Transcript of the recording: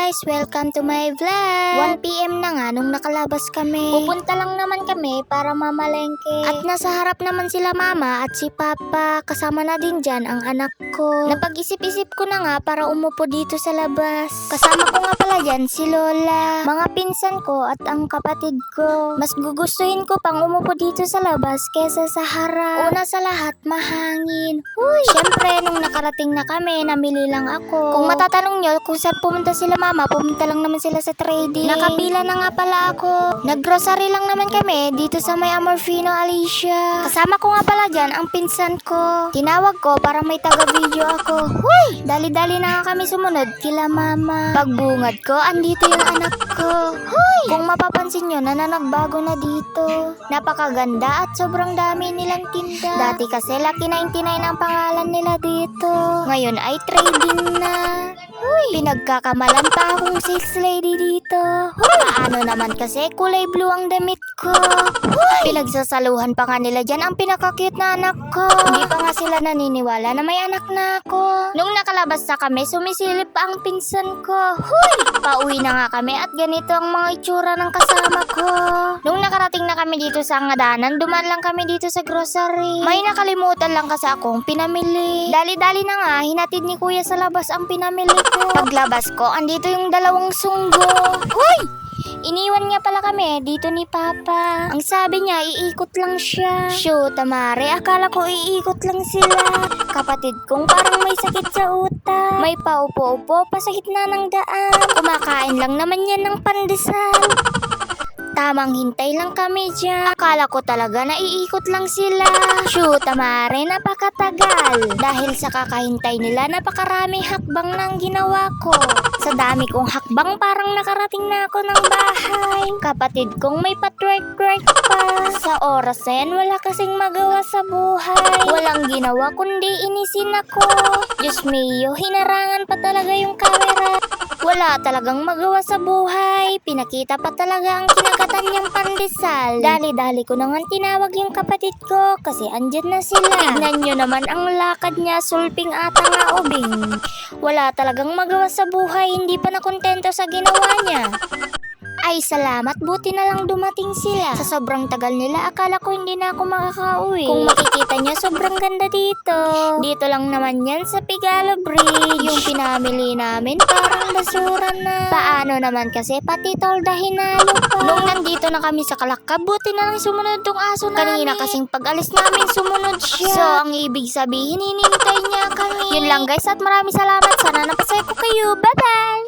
guys! Welcome to my vlog! 1 PM na nga nung nakalabas kami. Pupunta lang naman kami para mamalengke. At nasa harap naman sila mama at si papa. Kasama na din dyan ang anak ko. Napag-isip-isip ko na nga para umupo dito sa labas. Kasama ko nga pala dyan si Lola, mga pinsan ko at ang kapatid ko. Mas gugustuhin ko pang umupo dito sa labas kesa sa harap. Una sa lahat, mahangin. Huy! Siyempre, nung nakarating na kami, namili lang ako. Kung matatanong nyo kung saan pumunta sila mama, pumunta lang naman sila sa trading. Nakapila na nga pala ako. Naggrocery lang naman kami dito sa may Amorfino, Alicia. Kasama ko nga pala dyan ang pinsan ko. Tinawag ko para may taga-video ako. Huy! Dali-dali na nga kami sumunod kila mama. Pagbungad ko, andito yung anak ko. Huy! Kung mapapansin nyo, nagbago na dito. Napakaganda at sobrang dami nilang tinda. Dati kasi Lucky 99 ang pangalan nila dito. Ngayon ay trading na. Huy! Pinagkakamalan pa akong sales lady dito. Huy! Paano naman kasi kulay blue ang damit ko. Huy! Pinagsasaluhan pa nga nila dyan ang pinaka-cute na anak ko. Hindi pa nga sila naniniwala na may anak na ako. Nung nakalabas na kami, sumisilip pa ang pinsan ko. Huy! Pauwi na nga kami at ganito ang mga itsura ng kasama ko. Nung nakarating na kami dito sa Ngadanan, duman lang kami dito sa grocery. May nakalimutan lang kasi akong pinamili. Dali-dali na nga, hinatid ni kuya sa labas ang pinamili ko. Paglabas ko, andito yung dalawang sunggo. Huy! Iniwan niya pala kami dito ni Papa. Ang sabi niya, iikot lang siya. Shoot, Tamare, akala ko iikot lang sila. Kapatid kong parang may sakit sa utak. May paupo-upo pa sa gitna ng daan. Kumakain lang naman yan ng pandesal. Tamang hintay lang kami dyan. Akala ko talaga na iikot lang sila. Shoot, Tamare, napakatagal. Dahil sa kakahintay nila, napakaraming hakbang nang ginawa ko. Sa dami kong hakbang, parang nakarating na ako ng bahay. Kapatid kong may patwerk-twerk pa. Sa oras na yan, wala kasing magawa sa buhay. Walang ginawa kundi inisin ako. Diyos mio, hinarangan pa talaga yung camera. Wala talagang magawa sa buhay. Pinakita pa talaga ang kinakatan niyang pandesal. Dali-dali ko na nga tinawag yung kapatid ko kasi andyan na sila. Tignan nyo naman ang lakad niya, sulping ata nga ubing. Wala talagang magawa sa buhay, hindi pa nakontento sa ginawa niya. Ay salamat, buti na lang dumating sila. Sa sobrang tagal nila, akala ko hindi na ako makakauwi. Kung makikita nyo, sobrang ganda dito. Dito lang naman yan sa Pigalo Bridge. Yung pinamili namin, parang basura na. Paano naman kasi, pati tolda hinalo pa. Nung nandito na kami sa Kalakab, buti na lang sumunod tong aso namin. Kanina kasing pag-alis namin, sumunod siya. So, ang ibig sabihin, hinintay niya kami. Yun lang guys, at maraming salamat. Sana napasaya ko kayo. Bye-bye!